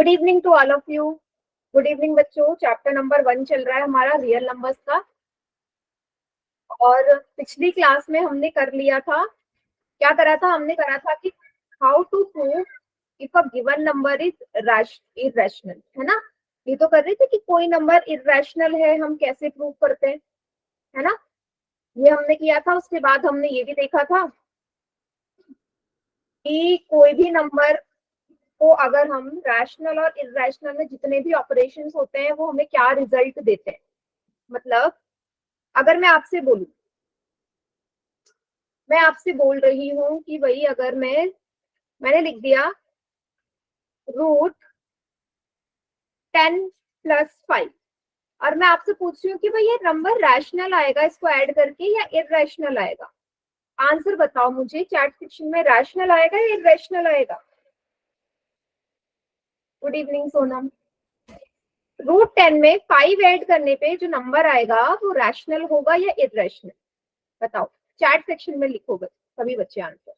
Good evening to all of you. Good evening बच्चों। Chapter number 1 चल रहा है हमारा रियल नंबर्स का, और पिछली क्लास में हमने कर लिया था, क्या करा था, हमने करा था कि how to prove if a given number is irrational, है ना। ये तो कर रहे थे कि कोई नंबर इरेशनल है हम कैसे प्रूव करते हैं, है ना। ये हमने किया था। उसके बाद हमने ये भी देखा था कि कोई भी नंबर को अगर हम रैशनल और इरेशनल में जितने भी ऑपरेशंस होते हैं वो हमें क्या रिजल्ट देते हैं। मतलब अगर मैं आपसे बोलूं, मैं आपसे बोल रही हूँ कि भाई अगर मैंने लिख दिया √10 + 5, और मैं आपसे पूछ रही हूँ कि भाई ये नंबर रैशनल आएगा इसको ऐड करके या इरेशनल आएगा। आंसर बताओ मुझे चैट सेक्शन में, रैशनल आएगा या इरेशनल आएगा। Good evening Sonam. √10 में 5 ऐड करने पे जो नंबर आएगा वो रैशनल होगा या इरेशनल, बताओ। चैट सेक्शन में लिखो बस सभी बच्चे आंसर।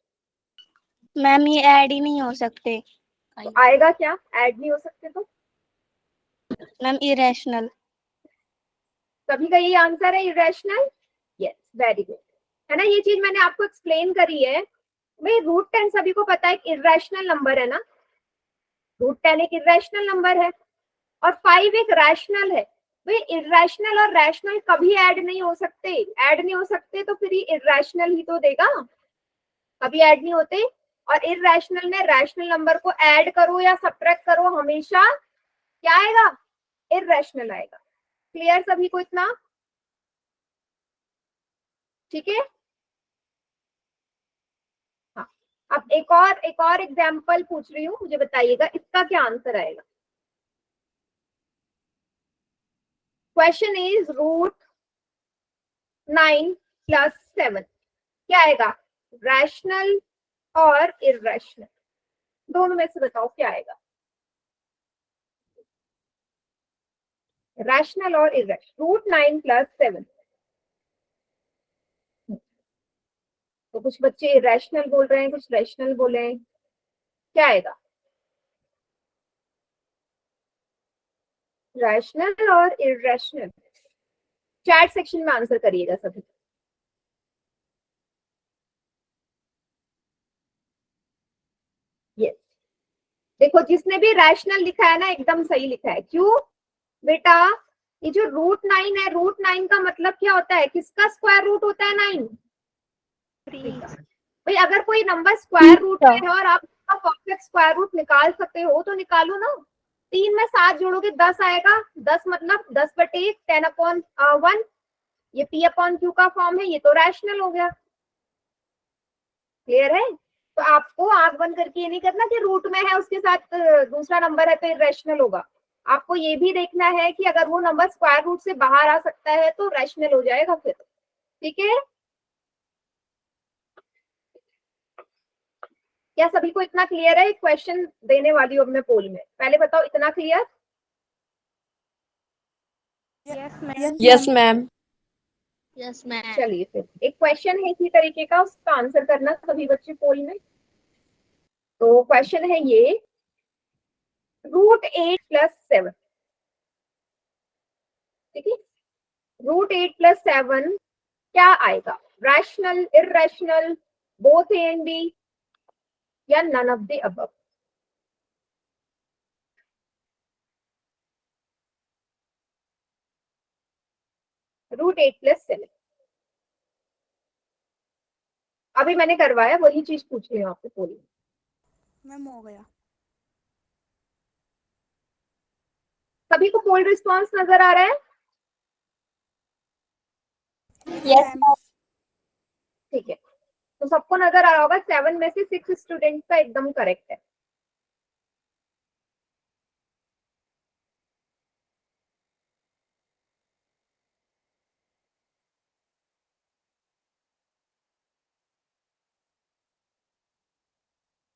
मैम ये ऐड ही नहीं हो सकते। तो आएगा क्या, ऐड नहीं हो सकते तो मैम इरेशनल। सभी का यही आंसर है, इरेशनल। यस, वेरी गुड, है ना। ये चीज मैंने आपको एक्सप्लेन करी है। भाई √10 सभी को पता है इरेशनल नंबर है ना, √10 एक इरेशनल नंबर है और 5 एक रैशनल है। भाई इरेशनल और रैशनल कभी ऐड नहीं हो सकते, ऐड नहीं हो सकते तो फिर इरेशनल ही तो देगा, कभी ऐड नहीं होते। और इरेशनल में रैशनल नंबर को ऐड करो या सब्ट्रैक्ट करो हमेशा क्या आएगा, इरेशनल आएगा। क्लियर सभी को इतना, ठीक है। हाँ, अब एक और एग्जांपल पूछ रही हूँ, मुझे बताइएगा इसका क्या आंसर आएगा। क्वेश्चन इज √9 + 7, क्या आएगा, रैशनल और इरेशनल, दोनों में से बताओ क्या आएगा, रैशनल और इरेशनल। √9 + 7, तो कुछ बच्चे इरेशनल बोल रहे हैं, कुछ रैशनल बोले हैं, क्या आएगा, रैशनल और इरेशनल। चैट सेक्शन में आंसर करिएगा सभी। यस, देखो जिसने भी रैशनल लिखा है ना एकदम सही लिखा है। क्यों बेटा, ये जो √9 है, √9 का मतलब क्या होता है, किसका स्क्वायर रूट होता है 9। भाई अगर कोई नंबर स्क्वायर रूट में है और आप उसका परफेक्ट स्क्वायर रूट निकाल सकते हो तो निकालो ना। 3 में 7 जोड़ोगे 10 आएगा, 10 मतलब 10/1, 10/1, ये P/Q का फॉर्म है, ये तो रैशनल हो गया। क्लियर है। तो आपको आंख बंद करके ये नहीं करना कि रूट में है उसके साथ दूसरा नंबर है तो इरेशनल होगा। आपको ये भी देखना है कि अगर वो नंबर स्क्वायर रूट से बाहर आ सकता है तो रैशनल हो जाएगा फिर, ठीक है। क्या सभी को इतना क्लियर है। क्वेश्चन देने वाली हूँ अब मैं पोल में, पहले बताओ इतना clear. Yes ma'am. Yes ma'am. चलिए फिर एक क्वेश्चन है इसी तरीके का, उसका आंसर करना सभी बच्चे पोल में। तो क्वेश्चन है ये, √8 + 7, ठीक है। √8 + 7 क्या आएगा, rational, irrational, both a and b, या नन ऑफ द अबव। √8 + 7 अभी मैंने करवाया, वही चीज पूछ रही हूँ आपसे पूरी। मैम हो गया। सभी को पोल रिस्पॉन्स नजर आ रहा है। Yes ma'am. ठीक है, तो सबको नजर आ रहा होगा 7 में से 6 स्टूडेंट्स का एकदम करेक्ट है।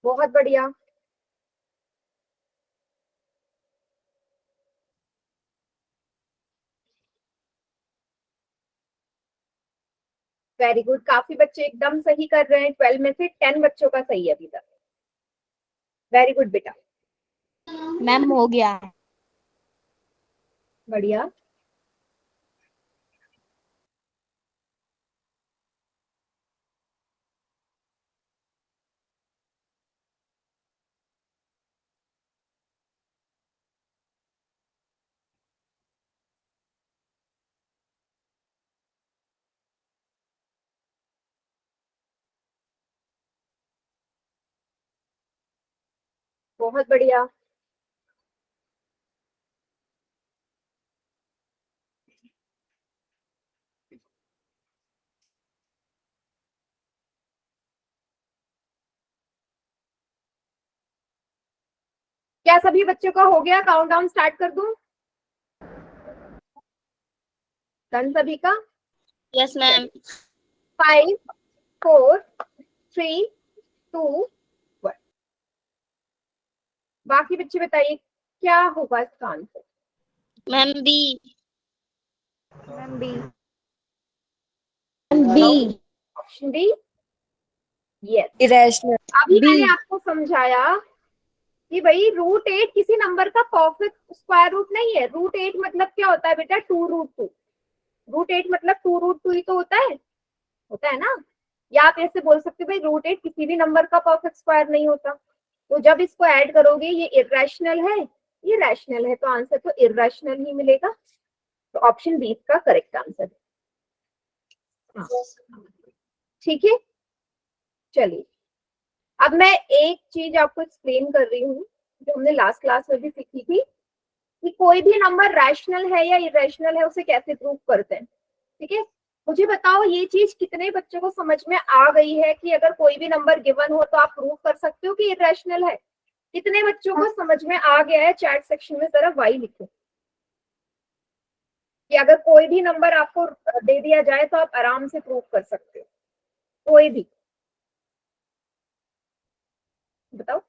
बहुत बढ़िया। वेरी गुड, काफी बच्चे एकदम सही कर रहे हैं। 12 में से 10 बच्चों का सही है अभी तक। वेरी गुड बेटा। मैम हो गया। बढ़िया। बहुत बढ़िया। क्या सभी बच्चों का हो गया? काउंटडाउन स्टार्ट कर दूं? डन सभी का? Yes ma'am. 5 4 3 2 1। बाकी बच्चे बताइए क्या होगा इसका answer? Ma'am b. Ma'am b. B. Option b. Yes. Irrational. अभी बी। मैंने आपको समझाया कि भाई √8 किसी नंबर का परफेक्ट स्क्वायर रूट नहीं है। √8 मतलब क्या होता है बेटा? 2√2। √8 मतलब 2√2 ही तो होता है ना। या आप ऐसे बोल सकते हो भाई √8 किसी भी नंबर का परफेक्ट स्क्वायर नहीं होता। तो जब इसको ऐड करोगे ये इरेशनल है, ये रैशनल है, तो आंसर तो इरेशनल ही मिलेगा। तो ऑप्शन बी इसका करेक्ट आंसर है। हाँ, ठीक है। चलिए अब मैं एक चीज आपको एक्सप्लेन कर रही हूँ जो हमने लास्ट क्लास में भी सीखी थी कि कोई भी नंबर रैशनल है या इरेशनल है उसे कैसे प्रूव करते हैं। ठीक है, मुझे बताओ ये चीज कितने बच्चों को समझ में आ गई है कि अगर कोई भी नंबर गिवन हो तो आप प्रूव कर सकते हो कि इरेशनल है? कितने बच्चों को समझ में आ गया है? चैट सेक्शन में जरा वाई लिखो कि अगर कोई भी नंबर आपको दे दिया जाए तो आप आराम से प्रूव कर सकते हो, कोई भी। बताओ।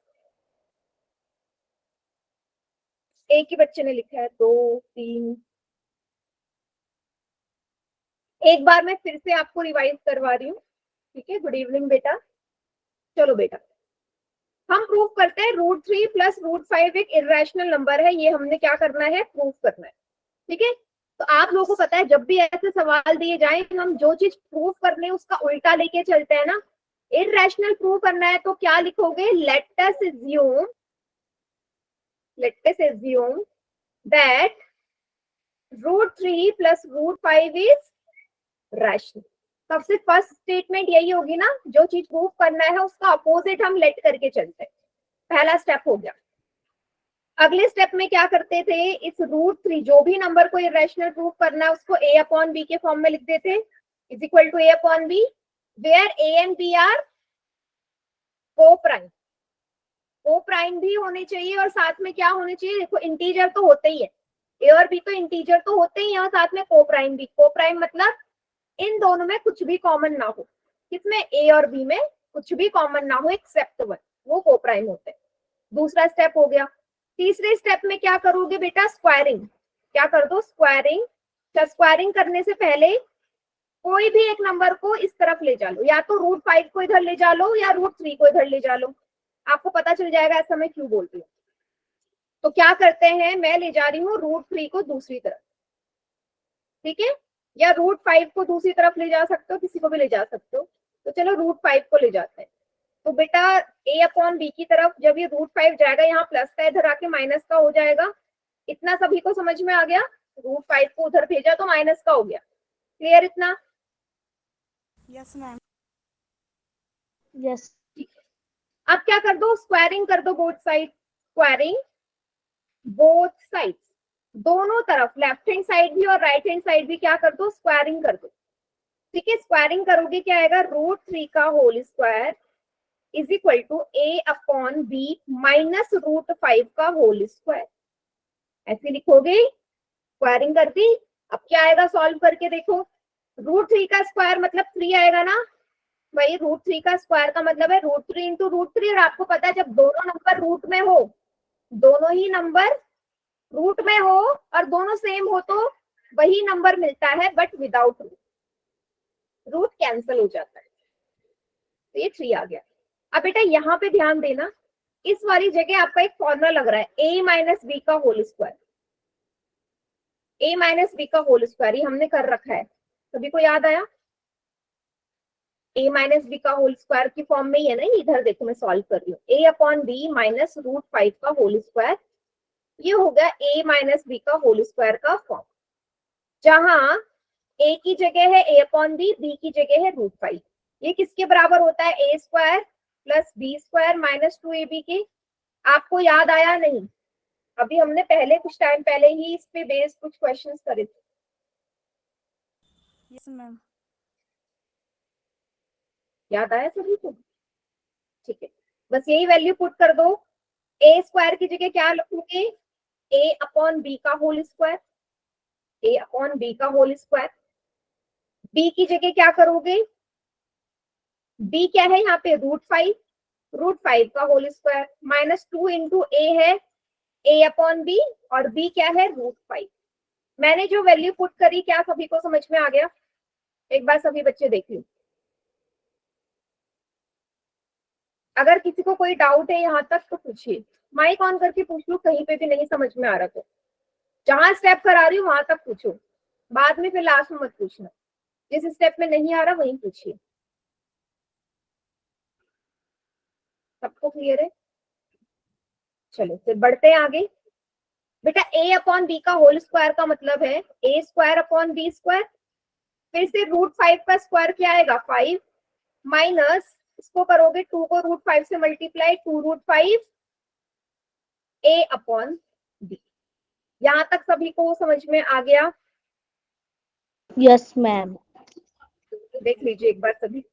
एक ही बच्चे ने लिखा है, 2 3। एक बार मैं फिर से आपको रिवाइज करवा रही हूँ। ठीक है, गुड इवनिंग बेटा। चलो बेटा, हम प्रूव करते हैं √3 + √5 एक इरेशनल नंबर है। ये हमने क्या करना है? प्रूव करना है। ठीक है, तो आप लोगों को पता है जब भी ऐसे सवाल दिए जाए हम जो चीज प्रूव करने हैं उसका उल्टा लेके चलते हैं ना। इरेशनल प्रूव करना है तो क्या लिखोगे? Let us assume that √3 + √5 is rational. सबसे फर्स्ट स्टेटमेंट यही होगी ना, जो चीज प्रूव करना है उसका अपोजिट हम लेट करके चलते हैं। पहला स्टेप हो गया। अगले स्टेप में क्या करते थे? इस √3 जो भी नंबर को इरेशनल प्रूव करना है उसको a/b के फॉर्म में लिख देते, is equal to a/b, where a and b are coprime. Coprime भी होने चाहिए और साथ में क्या होने चाहिए? देखो इंटीजर तो होते ही है, a और b तो इंटीजर तो होते ही है, और साथ में को-प्राइम भी। को-प्राइम मतलब इन दोनों में कुछ भी कॉमन ना हो। किसमें? a और b में कुछ भी कॉमन ना हो एक्सेप्ट 1, वो को-प्राइम होते हैं। दूसरा स्टेप हो गया। तीसरे स्टेप में क्या करोगे बेटा? स्क्वायरिंग। क्या कर दो? स्क्वायरिंग। स्क्वायरिंग करने से पहले कोई भी एक नंबर को इस तरफ ले जा लो, या तो √5 को इधर ले जा लो या √3 को इधर ले जा लो। आपको पता चल जाएगा ऐसा मैं क्यों बोलती हूँ। तो क्या करते हैं, मैं ले जा रही हूँ √3 को दूसरी तरफ। ठीक है, या √5 को दूसरी तरफ ले जा सकते हो, किसी को भी ले जा सकते हो। तो चलो √5 को ले जाते हैं। तो बेटा a/b की तरफ जब ये √5 जाएगा, यहाँ प्लस का इधर आके माइनस का हो जाएगा। इतना सभी को समझ में आ गया? √5 को उधर भेजा तो माइनस का हो गया। क्लियर इतना? Yes ma'am. यस। अब क्या कर दो? स्क्वायरिंग कर दो both side. Squaring both side, दोनों तरफ, लेफ्ट हैंड साइड भी और राइट हैंड साइड भी क्या कर दो? स्क्वायरिंग कर दो। ठीक है, स्क्वायरिंग करोगे क्या आएगा? √3 का whole square is equal to a/b minus √5 का होल स्क्वायर। ऐसे लिखोगे। स्क्वायरिंग कर दी। अब क्या आएगा? सॉल्व करके देखो। √3 का स्क्वायर मतलब 3 आएगा ना भाई। √3 का स्क्वायर का मतलब है √3 इंटू √3, और आपको पता है जब दोनों नंबर रूट में हो, दोनों ही नंबर रूट में हो और दोनों सेम हो तो वही नंबर मिलता है, but without root. Root cancel हो जाता है। तो ये 3 आ गया। अब बेटा यहाँ पे ध्यान देना, इस वाली जगह आपका एक फॉर्मूला लग रहा है a माइनस बी का whole square, a minus b का होल स्क्वायर, ये हमने कर रखा है, सभी को याद आया? a माइनस बी का होल स्क्वायर की फॉर्म में ही है ना, इधर देखो मैं सॉल्व कर रही हूँ, a upon b minus root 5 का होल स्क्वायर, ये हो गया a माइनस बी का होल स्क्वायर का फॉर्म, जहां a की जगह है a अपॉन बी, b की जगह है रूट 5। ये किसके बराबर होता है? a square plus b square minus 2ab के। आपको याद आया नहीं? अभी हमने पहले कुछ टाइम पहले ही इस पे बेस्ड कुछ क्वेश्चंस करे थे। Yes ma'am. याद आया सभी को? ठीक है, बस यही वैल्यू पुट कर दो। a स्क्वायर की जगह क्या लिखोगे? a अपॉन बी का whole square, a upon b का होल स्क्वायर। b की जगह क्या करोगे? b क्या है यहाँ पे? रूट 5 का होल स्क्वायर माइनस 2 इंटू ए है a अपॉन बी, और b क्या है? रूट 5। मैंने जो वैल्यू पुट करी, क्या सभी को समझ में आ गया? एक बार सभी बच्चे देख लो, अगर किसी को कोई डाउट है यहाँ तक तो पूछिए, माइक ऑन करके पूछ लो, कहीं पे भी नहीं समझ में आ रहा तो जहां स्टेप करा रही हूँ वहां तक पूछो, बाद में फिर लास्ट में मत पूछना, जिस स्टेप में नहीं आ रहा वहीं पूछिए। सबको क्लियर है? चलो फिर बढ़ते हैं आगे। बेटा a अपॉन बी का होल स्क्वायर का मतलब है a square upon B square, फिर से रूट 5 का स्क्वायर क्या आएगा? 5 माइनस, इसको करोगे 2 को रूट 5 से multiply, 2 root 5 a upon B. यहां तक सभी को समझ में आ गया? Yes ma'am. देख लीजिए एक बार सभी,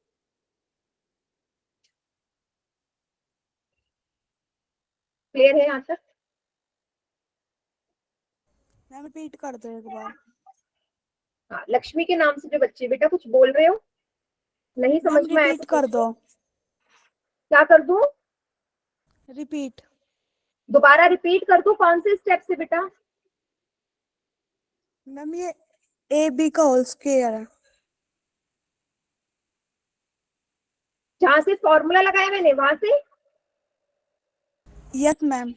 क्लियर है यहाँ तक? मैम रिपीट कर दो एक बार। हाँ, लक्ष्मी के नाम से जो बच्चे, बेटा कुछ बोल रहे हो? नहीं समझ मैम में आया रिपीट तो कर पूछो। दो। क्या कर दूं? रिपीट। दोबारा रिपीट कर दूं? कौन से स्टेप से बेटा? मैम ये ए बी का होल स्क्वायर है। जहां से फॉर्मूला लगाया मैंने वहां से? Yes ma'am.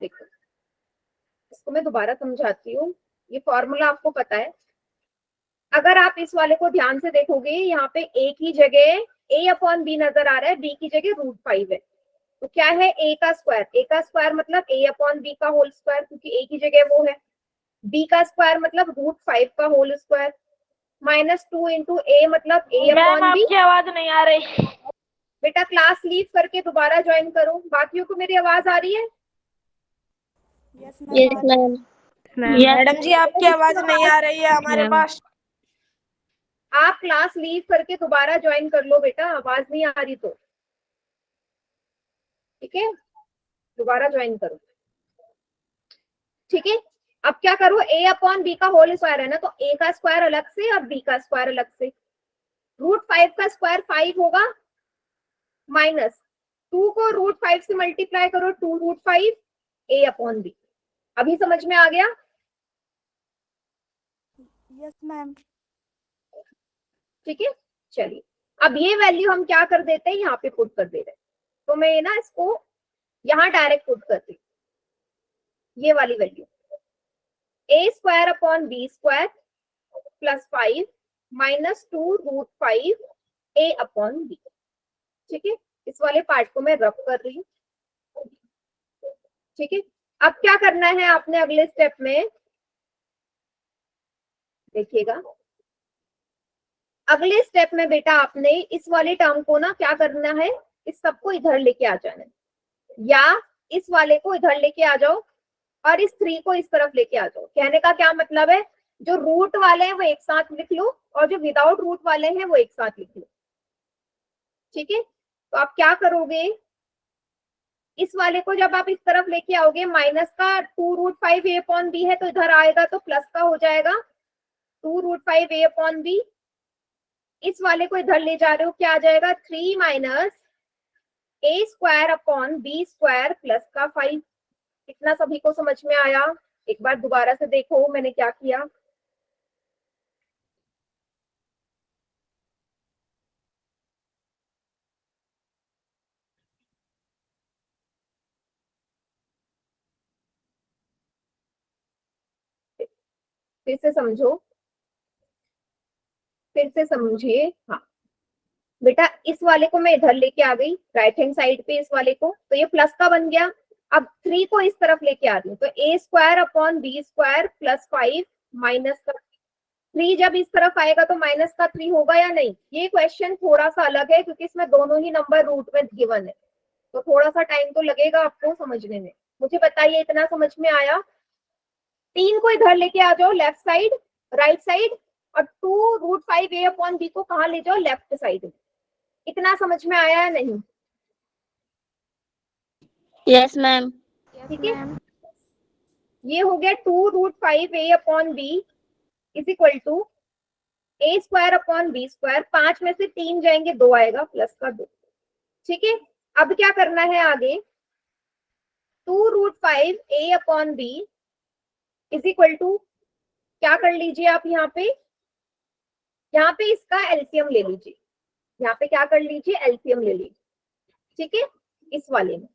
देखो, इसको मैं दोबारा समझाती हूँ, ये फॉर्मूला आपको पता है। अगर आप इस वाले को ध्यान से देखोगे, यहाँ पे a की जगह a अपॉन बी नजर आ रहा है, b की जगह रूट 5 है, तो क्या है? a का स्क्वायर, a का स्क्वायर मतलब a अपॉन बी का होल स्क्वायर, क्योंकि a की जगह वो है। b का स्क्वायर मतलब रूट 5 का whole square minus 2 into a मतलब a अपॉन बी। आपकी आवाज नहीं आ रही। बेटा क्लास लीव करके दोबारा ज्वाइन करो। बाकियों को मेरी आवाज आ रही है? Yes yes ma'am. Ma'am. Madam जी आपकी आवाज नहीं आ रही है हमारे पास। आप क्लास लीव करके दोबारा ज्वाइन कर लो बेटा, आवाज नहीं आ रही तो, ठीक है? दोबारा ज्वाइन करो, ठीक है? अब क्या करो, a अपॉन बी का होल स्क्वायर है ना, तो a का स्क्वायर अलग से और b का स्क्वायर अलग से। रूट 5 का स्क्वायर 5 होगा, माइनस 2 को रूट 5 से मल्टीप्लाई करो, 2 रूट 5 a अपॉन बी। अभी समझ में आ गया? Yes ma'am. ठीक है, चलिए अब ये वैल्यू हम क्या कर देते हैं, यहाँ पे पुट कर दे रहे हैं, तो मैं ना इसको यहाँ डायरेक्ट पुट करती हूँ, ये वाली value a square upon B square plus 5 minus 2 root 5 a upon B. ठीक है, इस वाले पार्ट को मैं रफ कर रही हूँ, ठीक है? अब क्या करना है आपने अगले स्टेप में, देखिएगा अगले स्टेप में बेटा आपने इस वाले टर्म को ना क्या करना है, इस सबको इधर लेके आ जाना है, या इस वाले को इधर लेके आ जाओ और इस 3 को इस तरफ लेके आ जाओ। कहने का क्या मतलब है, जो रूट वाले हैं वो एक साथ लिख लो और जो विदाउट रूट वाले हैं वो एक साथ लिख लो, ठीक है? तो आप क्या करोगे, इस वाले को जब आप इस तरफ लेके आओगे, माइनस का 2 रूट 5 a अपॉन बी है तो इधर आएगा तो प्लस का हो जाएगा 2 रूट 5 a अपॉन बी। इस वाले को इधर ले जा रहे हो, क्या आ जाएगा? 3 minus a square upon B square plus का 5। इतना सभी को समझ में आया? एक बार दोबारा से देखो मैंने क्या किया। फिर से समझो, फिर से समझिए। हाँ बेटा, इस वाले को मैं इधर लेके आ गई राइट हैंड साइड पे, इस वाले को, तो ये प्लस का बन गया। अब 3 को इस तरफ लेके आ रही हूँ, तो a square upon B square plus 5 minus का 3 जब इस तरफ आएगा तो माइनस का 3 होगा या नहीं। ये क्वेश्चन थोड़ा सा अलग है क्योंकि इसमें दोनों ही नंबर रूट में गिवन है, तो थोड़ा सा टाइम तो लगेगा आपको समझने में। मुझे बताइए इतना समझ में आया? 3 को इधर लेके आ जाओ लेफ्ट साइड, राइट साइड, और 2√5 ए अपॉन बी को कहाँ ले जाओ? लेफ्ट साइड में। इतना समझ में आया या नहीं? Yes ma'am. ठीक है, ये हो गया 2√5 a upon b is equal to a square upon B square. 5 में से 3 जाएंगे, 2 आएगा, प्लस का 2। ठीक है, अब क्या करना है आगे? 2√5 a upon b is equal to, क्या कर लीजिए आप यहाँ पे इसका एलसीएम ले लीजिए। यहाँ पे क्या कर लीजिए? एलसीएम ले लीजिए। ठीक है, इस वाले में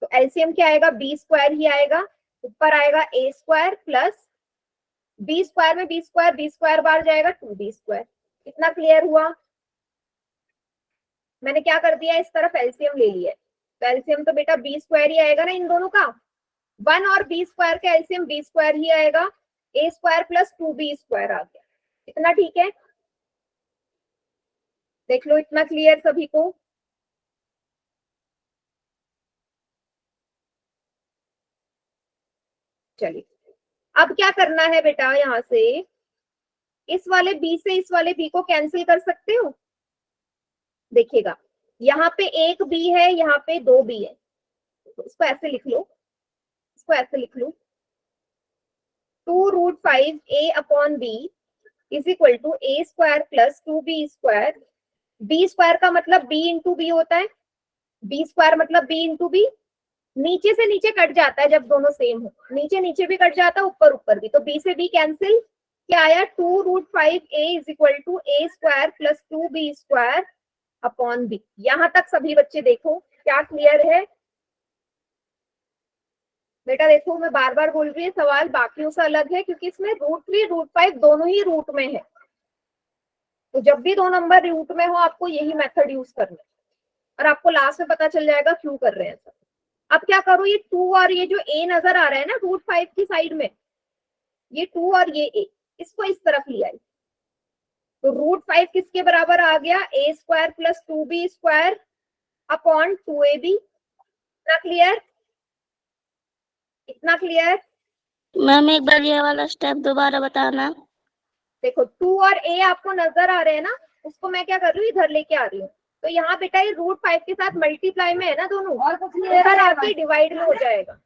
तो एलसीएम क्या आएगा? बी स्क्वायर ही आएगा, ऊपर आएगा ए स्क्वायर प्लस बी स्क्वायर में बी स्क्वायर बाहर जाएगा 2b स्क्वायर। इतना क्लियर हुआ? मैंने क्या कर दिया, इस तरफ एलसीएम ले लिया, तो एलसीएम तो बेटा बी स्क्वायर ही आएगा ना इन दोनों का। 1 और बी स्क्वायर का एलसीएम बी स्क्वायर ही आएगा, ए स्क्वायर प्लस 2b स्क्वायर आ गया। इतना ठीक है? देख लो, इतना क्लियर सभी को? चलिए, अब क्या करना है बेटा, यहाँ से इस वाले बी से इस वाले बी को कैंसिल कर सकते हो। देखिएगा, यहाँ पे एक बी है, यहाँ पे 2 बी है, तो इसको ऐसे लिख लो, इसको ऐसे लिख लो, 2√5 a upon b is equal to a square plus 2b square. B square का मतलब b इंटू बी होता है, बी स्क्वायर मतलब b इंटू बी। नीचे से नीचे कट जाता है जब दोनों सेम हो, नीचे नीचे भी कट जाता है, ऊपर ऊपर भी, तो b से b कैंसिल। क्या आया? 2√5 a is equal to a square plus 2b square upon B. यहां तक सभी बच्चे देखो, क्या क्लियर है बेटा? देखो, मैं बार बार बोल रही हूँ, सवाल बाकियों से अलग है क्योंकि इसमें √3 √5 दोनों ही रूट में है, तो जब भी 2 नंबर रूट में हो आपको यही मेथड यूज करना है, और आपको लास्ट में पता चल जाएगा क्यों कर रहे हैं सब। अब क्या करो, ये 2 और ये जो a नजर आ रहा है ना √5 की साइड में, ये 2 और ये a, इसको इस तरफ लिया, तो √5 किसके बराबर आ गया? A square plus 2b square upon 2ab। इतना क्लियर? इतना क्लियर? मैम एक बार ये वाला स्टेप दोबारा बताना। देखो, 2 और a आपको नजर आ रहे हैं ना, उसको मैं क्या कर रही हूँ, इधर लेके आ रही हूँ, तो यहाँ बेटा ये √5 के साथ मल्टीप्लाई में है ना दोनों, और कुछ नहीं, इधर आके डिवाइड में हो जाएगा।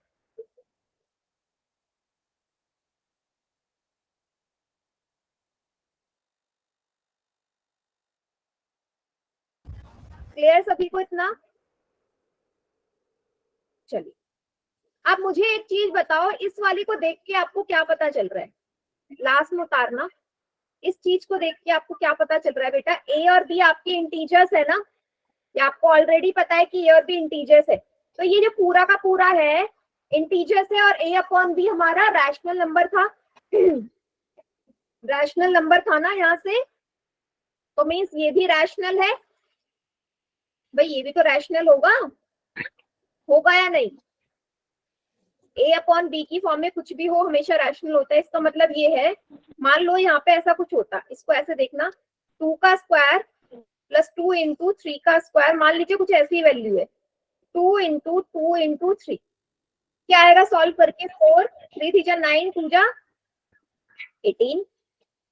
क्लियर सभी को इतना? चलिए, अब मुझे एक चीज बताओ, इस वाली को देख के आपको क्या पता चल रहा है? लास्ट में उतारना, इस चीज को देख के आपको क्या पता चल रहा है बेटा? ए और बी आपके इंटीजर्स है ना, ये आपको ऑलरेडी पता है कि ए और बी इंटीजर्स है, तो ये जो पूरा का पूरा है इंटीजर्स है, और ए अपॉन बी हमारा रैशनल नंबर था। रैशनल नंबर था ना यहाँ से, तो मीन्स ये भी रैशनल है भाई, ये भी तो रैशनल होगा, होगा या नहीं? ए अपॉन बी की फॉर्म में कुछ भी हो हमेशा रैशनल होता है। इसका मतलब ये है, मान लो यहाँ पे ऐसा कुछ होता, इसको ऐसे देखना, 2 का स्क्वायर प्लस 2 इंटू 3 का स्क्वायर, मान लीजिए कुछ ऐसी वैल्यू है, 2 इंटू 2 इंटू 3, क्या आएगा सॉल्व करके? 4, 3 3 9, 2 18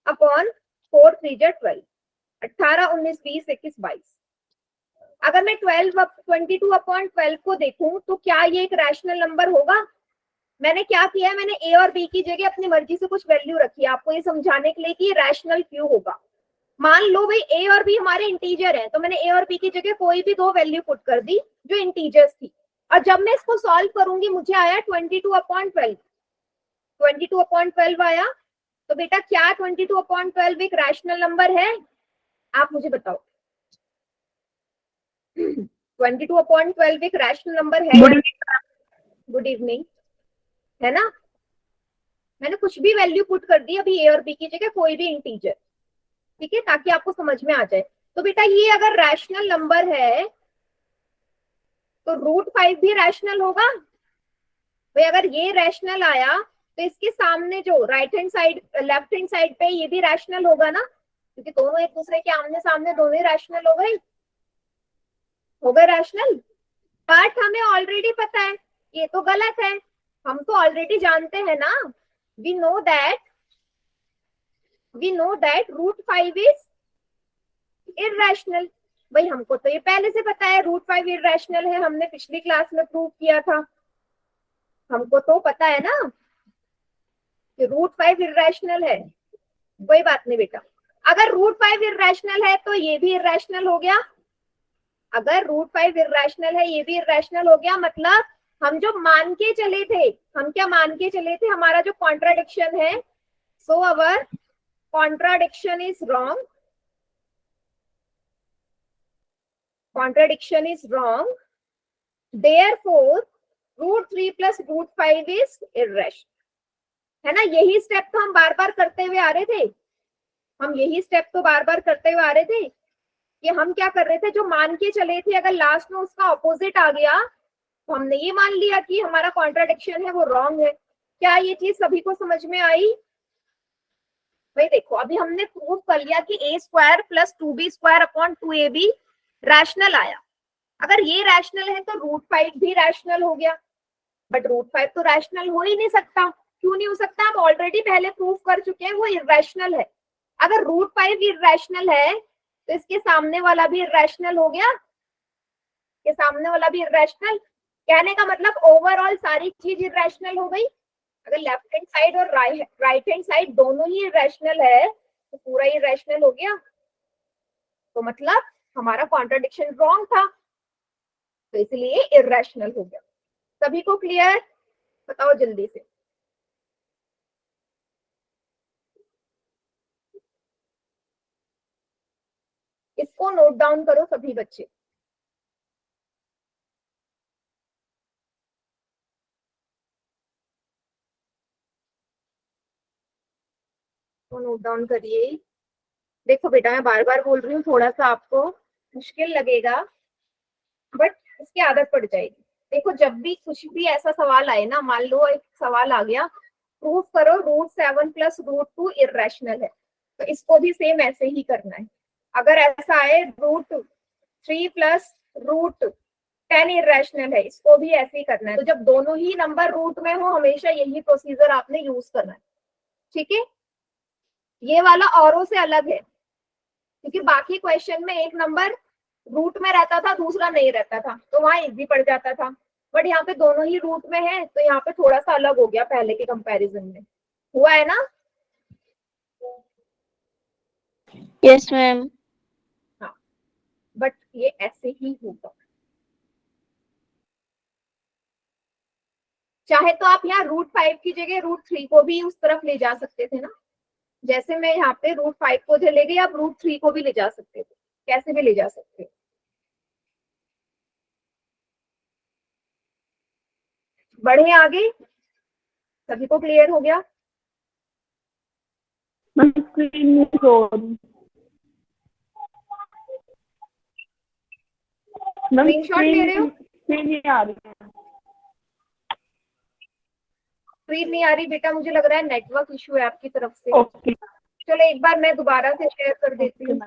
अपॉन 4 3 12, 18 19 20 21 22। अगर मैं 22 अपॉन 12 को देखूं तो क्या ये एक रैशनल नंबर होगा? मैंने क्या किया है, मैंने ए और बी की जगह अपनी मर्जी से कुछ वैल्यू रखी है आपको ये समझाने के लिए कि रैशनल क्यों होगा। मान लो भाई ए और बी हमारे इंटीजर हैं, तो मैंने ए और बी की जगह कोई भी 2 वैल्यू पुट कर दी जो इंटीजर्स थी, और जब मैं इसको सॉल्व करूंगी मुझे आया 22 अपॉन 12, 22 अपॉन 12 आया, तो बेटा क्या 22 अपॉन 12 एक रैशनल नंबर है? आप मुझे बताओ। 22 अपॉन 12 एक रैशनल नंबर है? गुड इवनिंग, है ना? मैंने कुछ भी वैल्यू पुट कर दी अभी, ए और बी की जगह कोई भी इंटीजर, ठीक है, ताकि आपको समझ में आ जाए। तो बेटा ये अगर रैशनल नंबर है तो √5 भी रैशनल होगा भाई। अगर ये रैशनल आया तो इसके सामने जो right hand side left hand side पे ये भी रैशनल होगा ना, क्योंकि दोनों एक दूसरे के आमने सामने दोनों ही रैशनल हो गए रैशनल। बट हमें ऑलरेडी पता है ये तो गलत है, हम तो ऑलरेडी जानते हैं ना, we know that √5 is irrational. भाई हमको तो ये पहले से पता है √5 इररेशनल है, हमने पिछली क्लास में प्रूव किया था, हमको तो पता है ना कि √5 इररेशनल है। कोई बात नहीं बेटा, अगर √5 इररेशनल है तो ये भी इररेशनल हो गया, अगर √5 इररेशनल है ये भी इररेशनल हो गया, मतलब हम जो मान के चले थे, हम क्या मान के चले थे, हमारा जो कॉन्ट्राडिक्शन है, so our contradiction is wrong, contradiction is wrong, therefore √3 plus √5 is irrational, है ना। यही स्टेप तो हम बार बार करते हुए आ रहे थे, हम यही स्टेप तो बार बार करते हुए आ रहे थे कि हम क्या कर रहे थे, जो मान के चले थे अगर लास्ट में उसका ऑपोजिट आ गया तो हमने ये मान लिया कि हमारा कॉन्ट्राडिक्शन है वो रॉन्ग है। क्या ये चीज सभी को समझ में आई? भाई देखो अभी हमने प्रूव कर लिया कि a² + 2b² upon 2ab rational आया। अगर ये रैशनल है तो √5 भी रैशनल हो गया, बट √5 तो रैशनल हो ही नहीं सकता। क्यों नहीं हो सकता? आप ऑलरेडी पहले प्रूव कर चुके हैं वो इररेशनल है। अगर √5 इररेशनल है तो इसके सामने वाला भी इररेशनल हो गया, के सामने वाला भी इररेशनल। कहने का मतलब ओवरऑल सारी चीज इररेशनल हो गई। अगर लेफ्ट हैंड साइड और राइट हैंड साइड दोनों ही इररेशनल है तो पूरा इररेशनल हो गया, तो मतलब हमारा कॉन्ट्राडिक्शन रॉन्ग था, तो इसलिए इररेशनल हो गया। सभी को क्लियर? बताओ जल्दी से। इसको नोट डाउन करो सभी बच्चे। तो नोट डाउन करिए। देखो बेटा मैं बार बार बोल रही हूँ, थोड़ा सा आपको मुश्किल लगेगा बट इसकी आदत पड़ जाएगी। देखो जब भी कुछ भी ऐसा सवाल आए ना, मान लो एक सवाल आ गया, प्रूव करो √7 + √2 इररेशनल है, तो इसको भी सेम ऐसे ही करना है। अगर ऐसा आए √3 + √10 इररेशनल है, इसको भी ऐसे ही करना है। तो जब दोनों ही नंबर रूट में हो हमेशा यही प्रोसीजर आपने यूज करना है, ठीक है। ये वाला औरों से अलग है क्योंकि बाकी क्वेश्चन में एक नंबर रूट में रहता था दूसरा नहीं रहता था, तो वहां इजी पड़ जाता था। बट यहाँ पे दोनों ही रूट में है तो यहाँ पे थोड़ा सा अलग हो गया पहले के कंपैरिजन में। हुआ है ना? Yes ma'am. हाँ, बट ये ऐसे ही होगा। चाहे तो आप यहाँ √5 की जगह √3 को भी उस तरफ ले जा सकते थे ना, जैसे मैं यहाँ पे √5 को ले गई, आप √3 को भी ले जा सकते थे, कैसे भी ले जा सकते। बढ़े आगे, सभी को क्लियर हो गया? स्क्रीनशॉट ले रहे हो? स्क्रीन नहीं आ रही बेटा, मुझे लग रहा है नेटवर्क इशू है आपकी तरफ से। ओके। चलो एक बार मैं दोबारा से शेयर कर देती हूँ,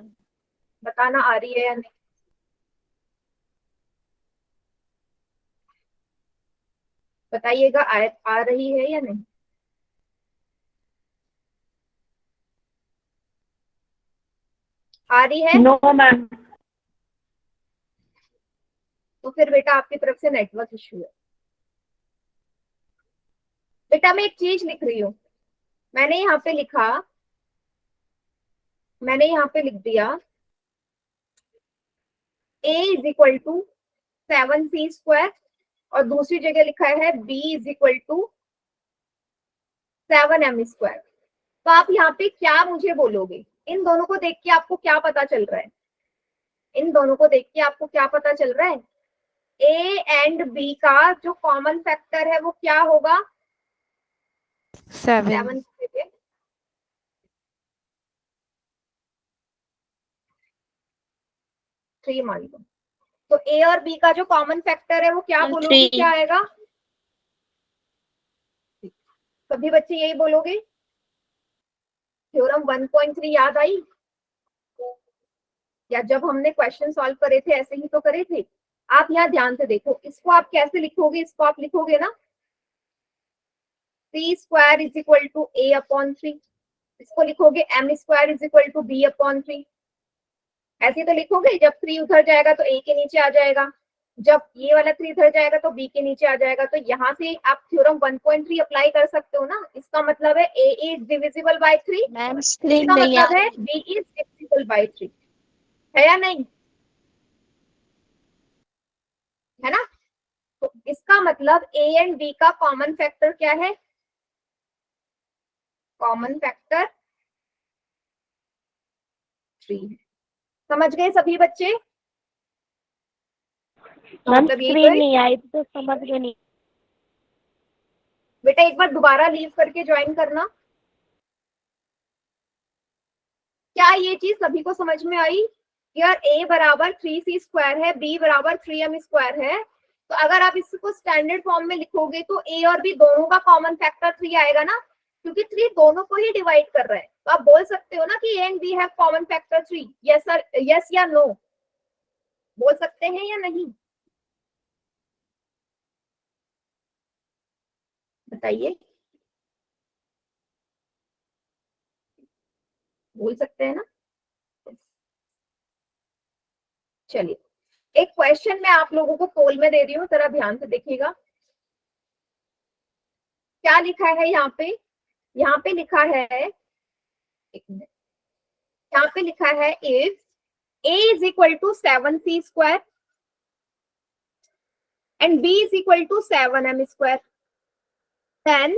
बताना आ रही है या नहीं। बताइएगा आ रही है या नहीं। आ रही है? No ma'am. तो फिर बेटा आपकी तरफ से नेटवर्क इशू है। बेटा मैं एक चीज लिख रही हूँ, मैंने यहाँ पे लिख दिया a = 7c² और दूसरी जगह लिखा है b = 7m²। तो आप यहाँ पे क्या मुझे बोलोगे? इन दोनों को देख के आपको क्या पता चल रहा है? इन दोनों को देख के आपको क्या पता चल रहा है? a एंड b का जो कॉमन फैक्टर है वो क्या होगा? 7. 7 की जगह थ्री मान लो। तो ए और बी का जो कॉमन फैक्टर है वो क्या बोलोगे, 3. क्या आएगा? सभी बच्चे यही बोलोगे? थ्योरम 1.3 याद आई? या जब हमने क्वेश्चन सॉल्व करे थे ऐसे ही तो करे थे। आप यहाँ ध्यान से देखो, इसको आप कैसे लिखोगे? इसको आप लिखोगे ना c square is equal to A upon 3, इसको लिखोगे m square is equal to b upon 3। ऐसे तो लिखोगे, जब 3 उधर जाएगा तो ए के नीचे आ जाएगा, जब ये वाला 3 इधर जाएगा तो बी के नीचे आ जाएगा। तो यहाँ से आप थ्योरम 1.3 अप्लाई कर सकते हो ना। इसका मतलब है a is divisible by 3, ma'am screen इसका नहीं आ मतलब है रही। बी इज डिविजिबल बाय 3, है या नहीं? है ना? तो इसका मतलब ए एंड बी का कॉमन फैक्टर क्या है? Common factor 3। समझ गए सभी बच्चे? मैम मतलब यही तो स्क्रीन है। नहीं आई तो समझ में नहीं। बेटा एक बार दोबारा लीव करके ज्वाइन करना। क्या ये चीज सभी को समझ में आई? यार a बराबर 3c स्क्वायर है, b बराबर 3m स्क्वायर है। तो अगर आप इसको स्टैंडर्ड फॉर्म में लिखोगे तो a और b दोनों का कॉमन फैक्टर 3 आएगा ना, क्योंकि 3 दोनों को ही डिवाइड कर रहा है। तो आप बोल सकते हो ना कि a and b have common factor 3। Yes sir, yes या नो बोल सकते हैं या नहीं? बताइए, बोल सकते हैं ना? चलिए एक क्वेश्चन मैं आप लोगों को पोल में दे रही हूँ, जरा ध्यान से देखिएगा। क्या लिखा है यहाँ पे? यहाँ पे लिखा है, एक मिनट, यहाँ पे लिखा है if a is equal to 7c square and b is equal to 7m square, then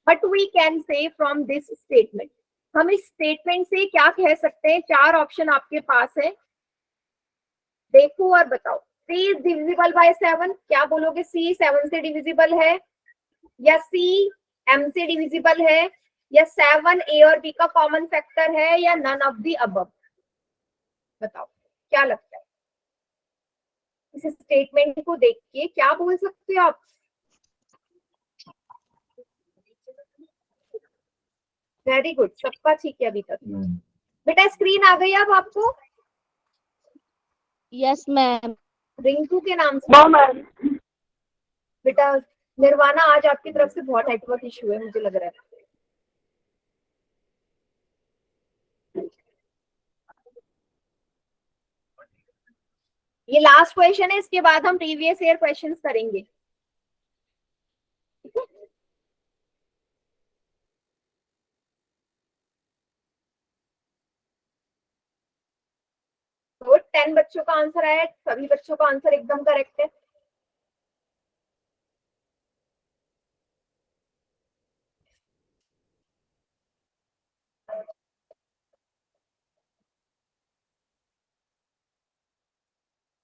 what we can say from this statement? हम इस स्टेटमेंट से क्या कह सकते हैं? 4 ऑप्शन आपके पास है, देखो और बताओ। c is divisible by 7, क्या बोलोगे? c 7 से डिविजिबल है, या c m से डिविजिबल है, या 7 a और b का कॉमन फैक्टर है, या नन ऑफ द अबव? बताओ क्या लगता है? इस स्टेटमेंट को देख के क्या बोल सकते हो आप? वेरी गुड, सबका ठीक है अभी तक। बेटा स्क्रीन आ गई अब आपको? Yes ma'am. रिंकू के नाम से। बेटा निर्वाणा, आज आपकी तरफ से बहुत नेटवर्क इशू है मुझे लग रहा है। ये लास्ट क्वेश्चन है, इसके बाद हम प्रीवियस ईयर क्वेश्चंस करेंगे। तो 10 बच्चों का आंसर आया, सभी बच्चों का आंसर एकदम करेक्ट है।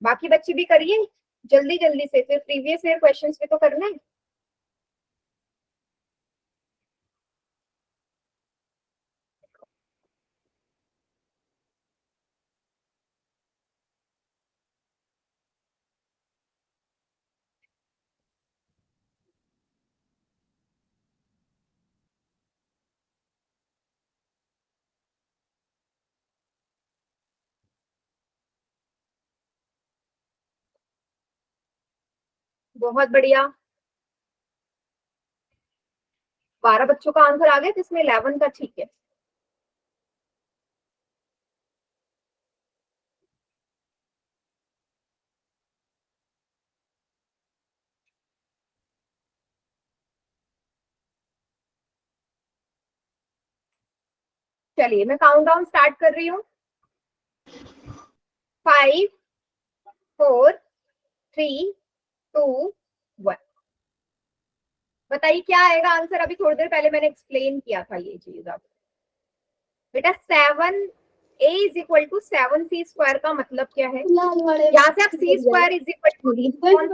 बाकी बच्चे भी करिए जल्दी जल्दी से, फिर प्रीवियस ईयर क्वेश्चंस भी तो करना है। बहुत बढ़िया, 12 बच्चों का आंसर आ गया, जिसमें 11 का ठीक है। चलिए मैं काउंटडाउन स्टार्ट कर रही हूँ। 5 4 3 2 1। बताइए क्या आएगा आंसर? अभी थोड़ी देर पहले मैंने एक्सप्लेन किया था ये चीज। अब बेटा 7 a is equal to 7c square का मतलब क्या है? यहाँ से आप c square is equal to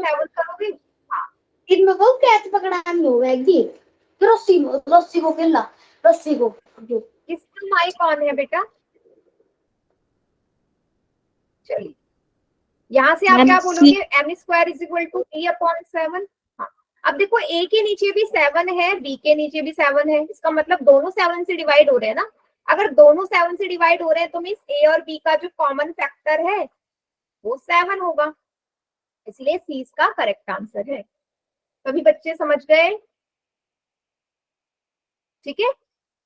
7 करोगे। इनमें वो कैच पकड़ा हम लोग है जी तो रस्सी को खेलना, रस्सी को। किसका माइक ऑन है बेटा? चलिए, यहाँ से आप क्या बोलोगे? M square is equal to A upon 7। हाँ, अब देखो ए के नीचे भी 7 है, बी के नीचे भी 7 है, इसका मतलब दोनों 7 से डिवाइड हो रहे हैं ना। अगर दोनों 7 से डिवाइड हो रहे हैं तो मीन्स ए और बी का जो कॉमन फैक्टर है वो 7 होगा, इसलिए सी इसका करेक्ट आंसर है। सभी बच्चे समझ गए? ठीक है,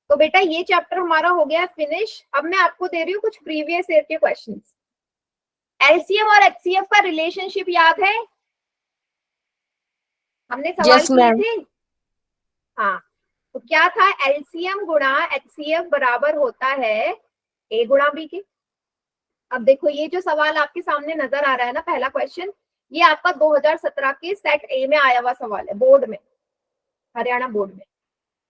तो बेटा ये चैप्टर हमारा हो गया फिनिश। अब मैं आपको दे रही हूँ कुछ प्रीवियस ईयर के क्वेश्चंस। एलसीएम और एचसीएफ का रिलेशनशिप याद है? हमने सवाल Yes, किए ma'am. थे। हाँ, तो क्या था? एलसीएम गुणा एचसीएफ बराबर होता है ए गुणा बी के। अब देखो ये जो सवाल आपके सामने नजर आ रहा है ना, पहला क्वेश्चन, ये आपका 2017 के सेट ए में आया हुआ सवाल है, बोर्ड में, हरियाणा बोर्ड में।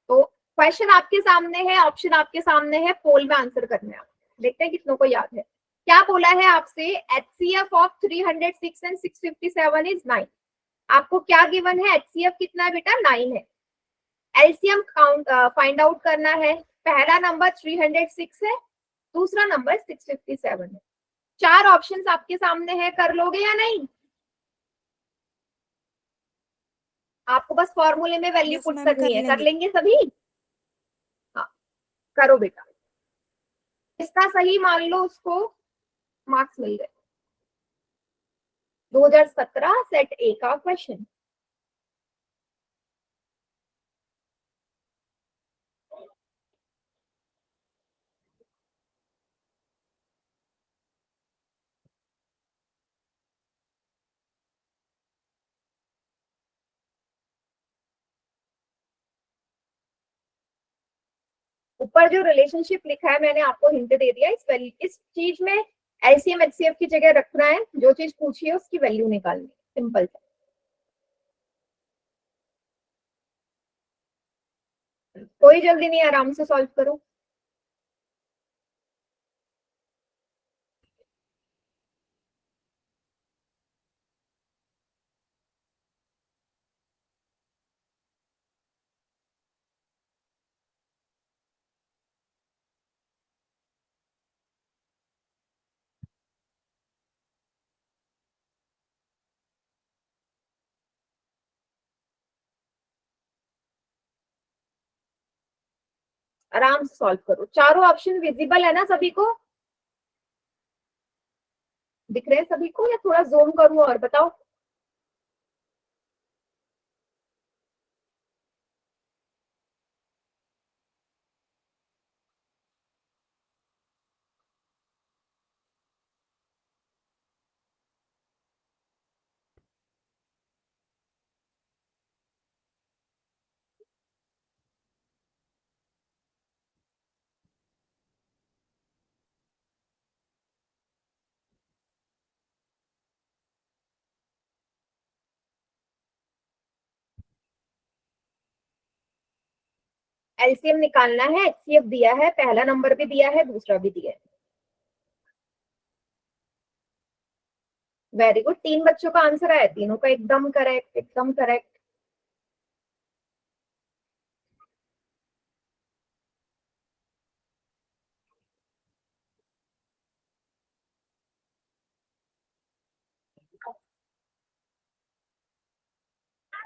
तो क्वेश्चन आपके सामने है, ऑप्शन आपके सामने है, पोल में आंसर करना है। देखते हैं कितनों को याद है। क्या बोला है आपसे? HCF of 306 and 657 is 9। आपको क्या गिवन है? एचसीएफ कितना है बेटा? 9 है। एलसीएम काउंट फाइंड आउट करना है। पहला नंबर 306 है, दूसरा नंबर 657 है। 4 ऑप्शंस आपके सामने है, कर लोगे या नहीं? आपको बस फॉर्मूले में वैल्यू Yes, पुट ma'am, करनी कर है, कर लेंगे। लेंगे सभी? हाँ, करो बेटा। इसका सही मान लो, उसको मार्क्स मिल गए। 2017 सेट ए का क्वेश्चन। ऊपर जो रिलेशनशिप लिखा है मैंने आपको हिंट दे दिया। इस चीज में एलसीएम एचसीएफ की जगह रखना है, जो चीज पूछी है उसकी वैल्यू निकालनी, सिंपल है। कोई जल्दी नहीं, आराम से सॉल्व करो। आराम से सॉल्व करो। चारों ऑप्शन विजिबल है ना सभी को? दिख रहे हैं सभी को या थोड़ा जूम करूं और बताओ? एलसीएम निकालना है, एचसीएफ दिया है, पहला नंबर भी दिया है, दूसरा भी दिया है। वेरी गुड, 3 बच्चों का आंसर आया, तीनों का एकदम करेक्ट, एकदम करेक्ट।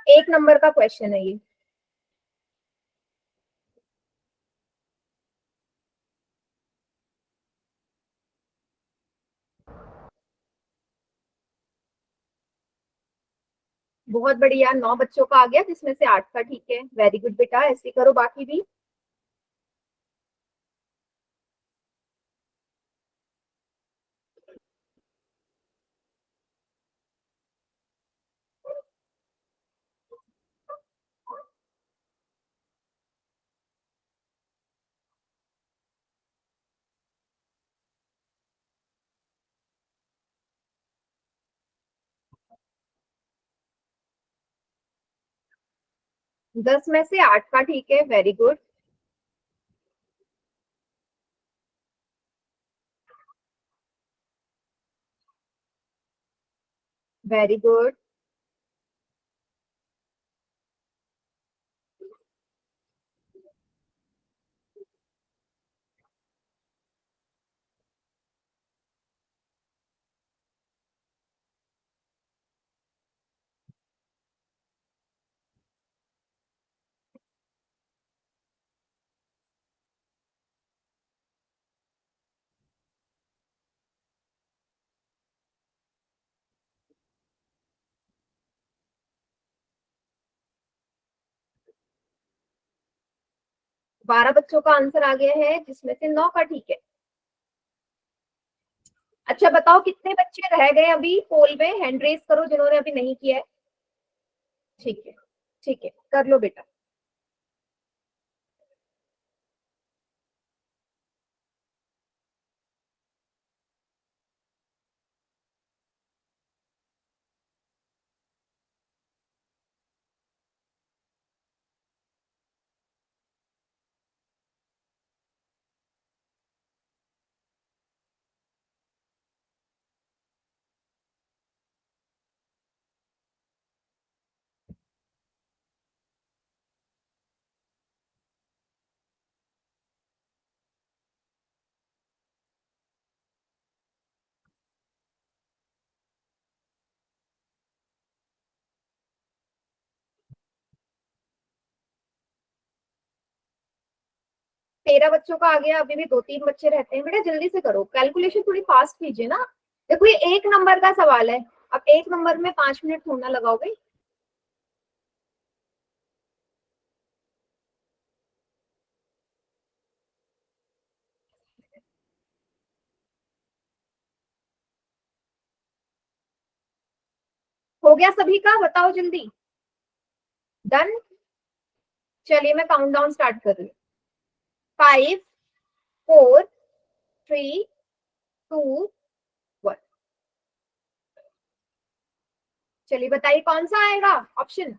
एक नंबर का क्वेश्चन है ये। बहुत बढ़िया, 9 बच्चों का आ गया, जिसमें से 8 का ठीक है। वेरी गुड बेटा, ऐसे करो बाकी भी। दस में से 8 का ठीक है, वेरी गुड। Very good. 12 बच्चों का आंसर आ गया है, जिसमें से 9 का ठीक है। अच्छा बताओ कितने बच्चे रह गए अभी पोल में, हैंड रेज करो जिन्होंने अभी नहीं किया है। ठीक है, ठीक है, कर लो बेटा। तेरह बच्चों का आ गया, अभी भी 2-3 बच्चे रहते हैं। बेटा जल्दी से करो, कैलकुलेशन थोड़ी फास्ट कीजिए ना। देखो ये 1 नंबर का सवाल है, अब 1 नंबर में 5 मिनट थोड़ा लगाओगे। हो गया सभी का, बताओ जल्दी। डन। चलिए मैं काउंटडाउन स्टार्ट कर रही हूँ। 5, 4, 3, 2, 1। चलिए बताइए कौन सा आएगा ऑप्शन।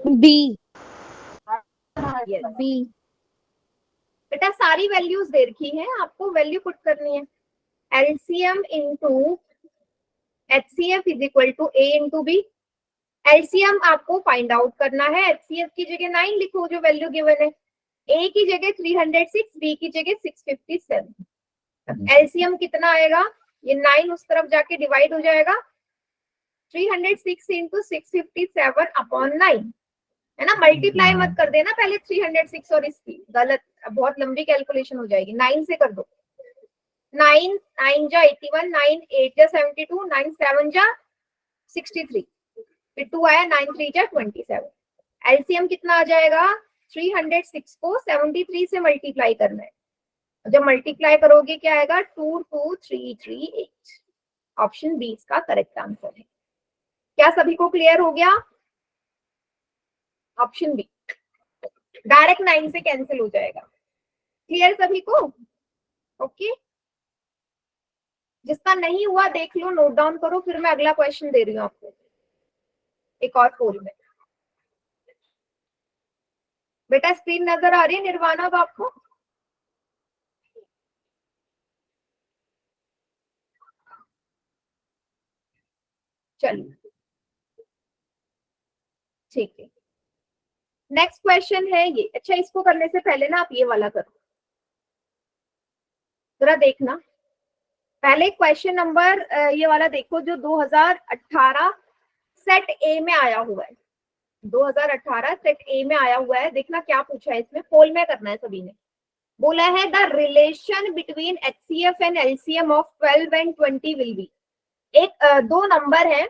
बी। यस। बी। बेटा सारी वैल्यूज दे रखी हैं, आपको वैल्यू पुट करनी है। LCM into HCF is equal to A into B. LCM आपको फाइंड आउट करना है, एचसीएफ की जगह 9 लिखो जो वैल्यू गिवन है, ए की जगह 306, बी की जगह 657। एलसीएम कितना आएगा, ये 9 उस तरफ जाके डिवाइड हो जाएगा, 306 इंटू 657 अपॉन 9, है ना। मल्टीप्लाई मत कर देना पहले 306 और इसकी, गलत, बहुत लंबी कैलकुलेशन हो जाएगी। 9 से कर दो। 9 9 जा 81, 9 8 जा 72, 9 7 जा 63, फिर 2 आया, 9 3 जा 27। एलसीएम कितना आ जाएगा, 306 को 73 से मल्टीप्लाई करना है, जब मल्टीप्लाई करोगे क्या आएगा, 22338। ऑप्शन बी इसका करेक्ट आंसर है। क्या सभी को क्लियर हो गया। ऑप्शन बी डायरेक्ट 9 से कैंसिल हो जाएगा। क्लियर सभी को। ओके, जिसका नहीं हुआ देख लो, नोट डाउन करो, फिर मैं अगला क्वेश्चन दे रही हूँ आपको, एक और पोल में। बेटा स्क्रीन नजर आ रही है निर्वाणा अब आपको। चलिए ठीक है, नेक्स्ट क्वेश्चन है ये। अच्छा इसको करने से पहले ना आप ये वाला करो, जरा देखना। पहले क्वेश्चन नंबर ये वाला देखो जो 2018 सेट ए में आया हुआ है। 2018 सेट ए में आया हुआ है, देखना क्या पूछा है इसमें, पोल में करना है सभी ने। बोला है the relation between HCF and LCM of 12 and 20 will be. एक दो नंबर है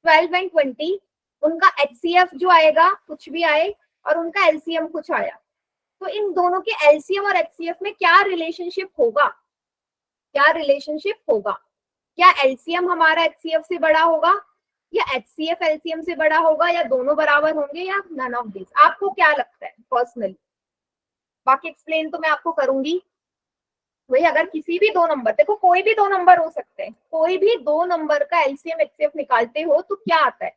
12 एंड 20, उनका एचसीएफ जो आएगा कुछ भी आए और उनका एलसीएम कुछ आया, तो इन दोनों के एलसीएम और एचसीएफ में क्या रिलेशनशिप होगा, क्या रिलेशनशिप होगा। क्या एलसीएम हमारा एचसीएफ से बड़ा होगा, या एचसीएफ एलसीएम से बड़ा होगा, या दोनों बराबर होंगे, या नन ऑफ दिस। आपको क्या लगता है पर्सनली, बाकी एक्सप्लेन तो मैं आपको करूंगी। वही अगर किसी भी दो नंबर, देखो कोई भी दो नंबर हो सकते हैं, कोई भी दो नंबर का एलसीएम एचसीएफ निकालते हो तो क्या आता है,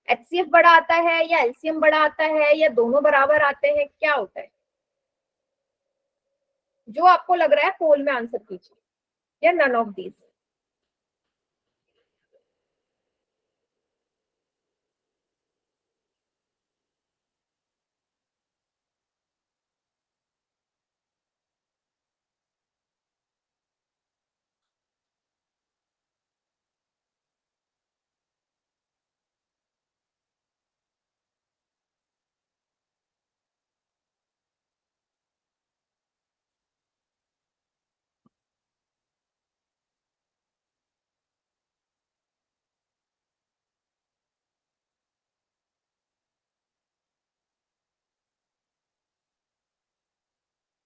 एचसीएफ बड़ा आता है या एलसीएम बड़ा आता है या दोनों बराबर आते हैं, क्या होता है। जो आपको लग रहा है पोल में आंसर कीजिए, या नन ऑफ दीज।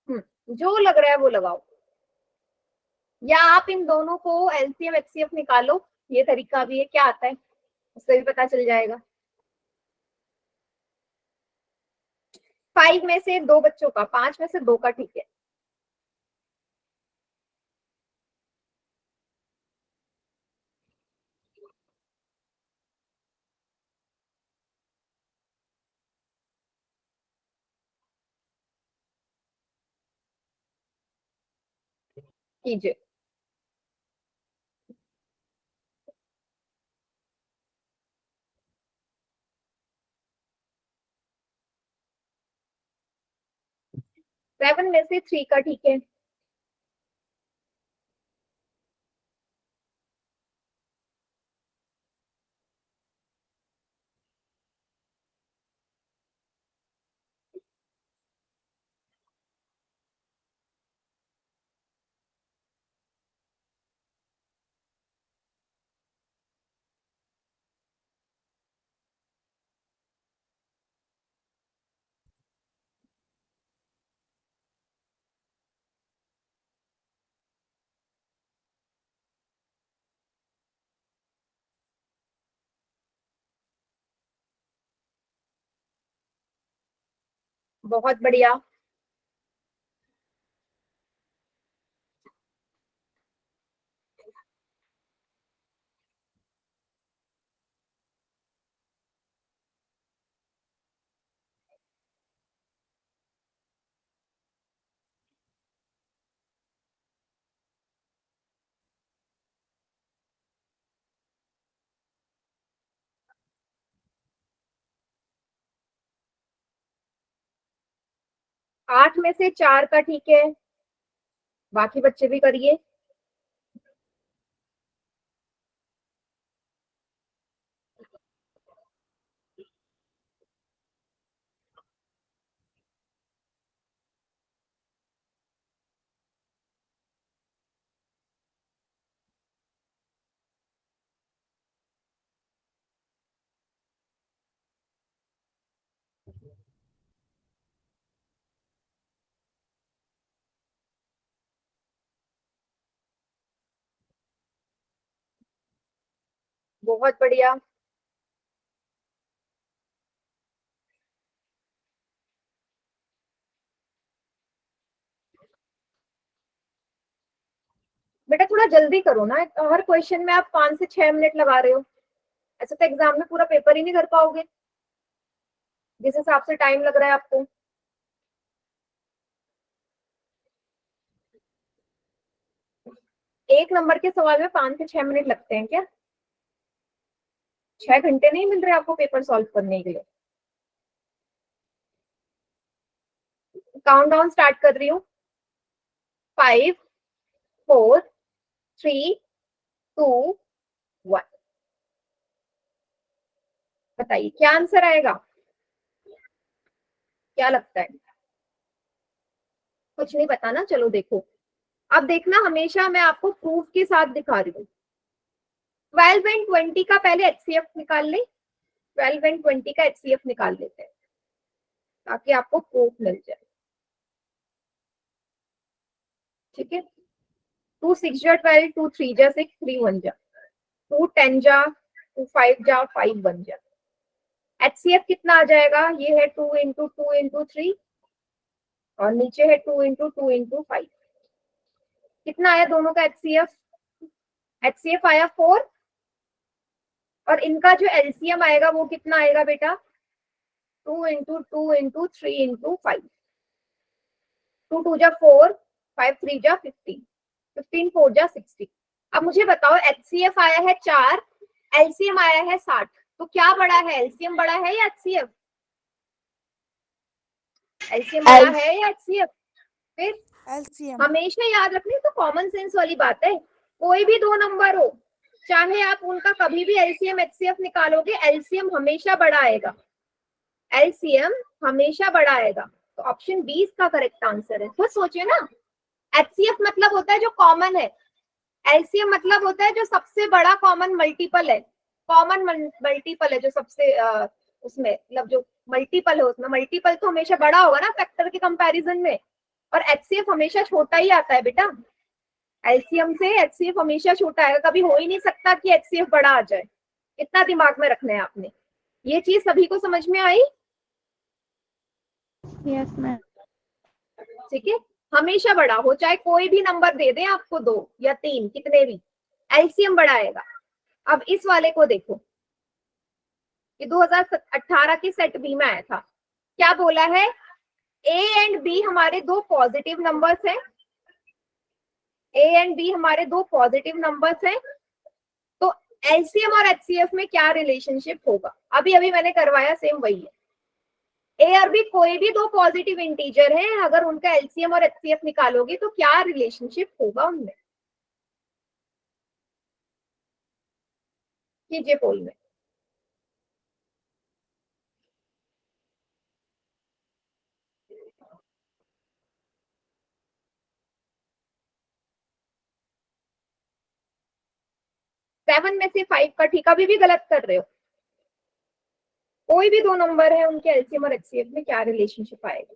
जो लग रहा है वो लगाओ, या आप इन दोनों को एलसीएम एचसीएफ निकालो, ये तरीका भी है, क्या आता है उससे भी पता चल जाएगा। 5 में से 2 बच्चों का, 5 में से 2 का, ठीक है। कीजिए। सेवन में से 3 का, ठीक है। बहुत बढ़िया। आठ में से 4 का, ठीक है। बाकी बच्चे भी करिए। बहुत बढ़िया। बेटा थोड़ा जल्दी करो ना, हर क्वेश्चन में आप 5 से 6 मिनट लगा रहे हो। ऐसे तो एग्जाम में पूरा पेपर ही नहीं कर पाओगे जिस हिसाब से टाइम लग रहा है आपको। एक नंबर के सवाल में 5 से 6 मिनट लगते हैं क्या? 6 घंटे नहीं मिल रहे आपको पेपर सॉल्व करने के लिए। काउंट डाउन स्टार्ट कर रही हूँ। 5, 4, 3, 2, 1। बताइए क्या आंसर आएगा, क्या लगता है? कुछ नहीं पता ना, चलो देखो। अब देखना, हमेशा मैं आपको प्रूफ के साथ दिखा रही हूँ। 12 एंड 20 का पहले एचसीएफ निकाल ले। 12 एंड 20 का एचसीएफ निकाल लेते हैं ताकि आपको प्रूफ मिल जाए। ठीक है। 2 6 जा 12, 2 3 जा 6, 3 1 जा 2 10 जा 2 5 जा 5 1 जा। एचसीएफ कितना आ जाएगा? ये है 2 इंटू 2 इंटू 3 और नीचे है 2 इंटू 2 इंटू 5। कितना आया दोनों का एचसीएफ? एचसीएफ आया 4 और इनका जो एलसीएम आएगा वो कितना आएगा बेटा? 2 इंटू 2 इंटू 3 इंटू 5। 2 2 जा 4, 5 3 जा 15, 15 4 जा 60। अब मुझे बताओ, एचसीएफ आया है 4, एलसीएम आया है 60, तो क्या बड़ा है, एलसीएम बड़ा है या एचसीएफ? एलसीएम बड़ा है या एचसीएफ? फिर LCM. हमेशा याद रखनी, तो कॉमन सेंस वाली बात है। कोई भी 2 नंबर हो, चाहे आप उनका कभी भी एलसीएम एचसीएफ निकालोगे, एलसीएम हमेशा बड़ा आएगा। एलसीएम हमेशा बड़ा आएगा। तो ऑप्शन 20 का करेक्ट आंसर है। खुद सोचिए ना, एचसीएफ मतलब होता है जो कॉमन है, एलसीएम मतलब होता है जो सबसे बड़ा कॉमन मल्टीपल है। कॉमन मल्टीपल है जो सबसे उसमें, मतलब जो मल्टीपल है उसमें, मल्टीपल तो हमेशा बड़ा होगा ना फैक्टर के कंपैरिजन में। और एचसीएफ हमेशा छोटा ही आता है बेटा, एलसीएम से एचसीएफ हमेशा छोटा आएगा, कभी हो ही नहीं सकता कि एचसीएफ बड़ा आ जाए। इतना दिमाग में रखना है आपने। ये चीज सभी को समझ में आई? Yes ma'am. ठीक है, हमेशा बड़ा हो, चाहे कोई भी नंबर दे दे आपको, 2 या 3 कितने भी, एलसीएम बड़ा आएगा। अब इस वाले को देखो, ये 2018 के सेट बी में आया था। क्या बोला है? ए एंड बी हमारे दो पॉजिटिव नंबर्स हैं, ए एंड बी हमारे दो पॉजिटिव नंबर्स हैं, तो एलसीएम और एचसीएफ में क्या रिलेशनशिप होगा? अभी अभी मैंने करवाया, सेम वही है। ए और बी कोई भी दो पॉजिटिव इंटीजर हैं, अगर उनका एलसीएम और एचसीएफ निकालोगे तो क्या रिलेशनशिप होगा उनमें? कीजिए पोल में। सेवन में से 5 का ठीक, अभी भी गलत कर रहे हो। कोई भी दो नंबर है, उनके एलसीएम और एचसीएफ में क्या रिलेशनशिप आएगी?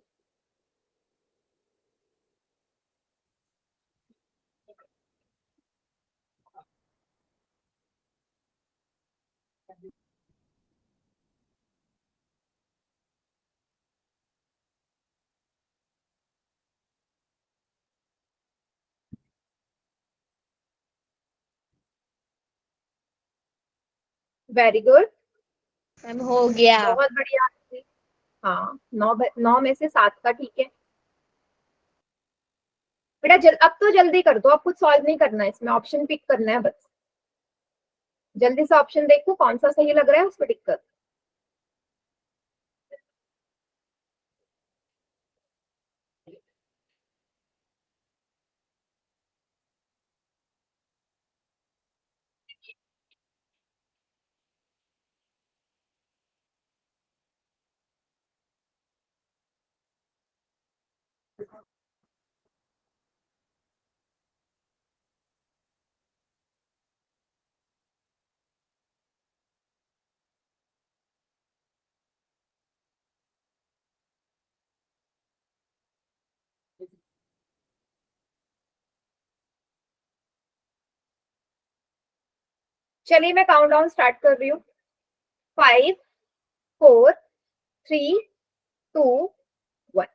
वेरी गुड, मैम हो गया। बहुत बढ़िया। हाँ, 9 में से 7 का ठीक है बेटा। अब तो जल्दी कर दो, अब कुछ सॉल्व नहीं करना है इसमें, ऑप्शन पिक करना है बस। जल्दी से ऑप्शन देखो कौन सा सही लग रहा है, उस पर टिक कर। चलिए मैं काउंटडाउन स्टार्ट कर रही हूँ। 5 4 3 2 1।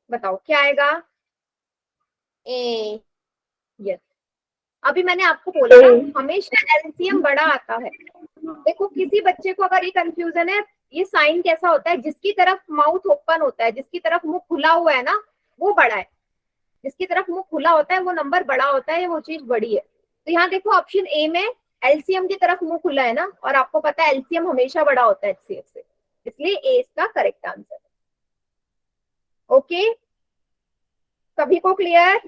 बताओ क्या आएगा? ए। यस। अभी मैंने आपको बोला ना, हमेशा एलसीएम बड़ा आता है। देखो किसी बच्चे को अगर ये कंफ्यूजन है, ये साइन कैसा होता है, जिसकी तरफ माउथ ओपन होता है, जिसकी तरफ मुंह खुला हुआ है ना, वो बड़ा है। जिसकी तरफ मुंह खुला होता है वो नंबर बड़ा होता है, वो चीज बड़ी है। तो यहाँ देखो ऑप्शन ए में एलसीएम की तरफ मुंह खुला है ना, और आपको पता है एलसीएम हमेशा बड़ा होता है एचसीएफ से, इसलिए ए इसका करेक्ट आंसर है। ओके, सभी को क्लियर?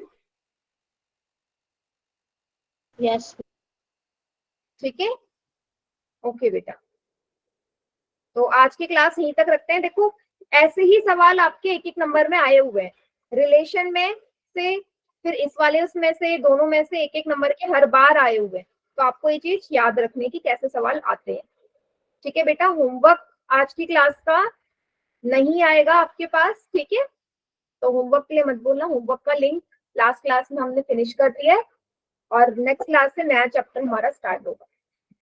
यस। ठीक है, ओके बेटा। तो आज की क्लास यहीं तक रखते हैं। देखो ऐसे ही सवाल आपके एक एक नंबर में आए हुए हैं, रिलेशन में से, फिर इस वाले उसमें से, दोनों में से एक एक नंबर के हर बार आए हुए हैं। तो आपको ये चीज याद रखने की कैसे सवाल आते हैं। ठीक है बेटा, होमवर्क आज की क्लास का नहीं आएगा आपके पास, ठीक है? तो होमवर्क के लिए मत बोलना, होमवर्क का लिंक लास्ट क्लास में हमने फिनिश कर दिया है, और नेक्स्ट क्लास से नया चैप्टर हमारा स्टार्ट होगा।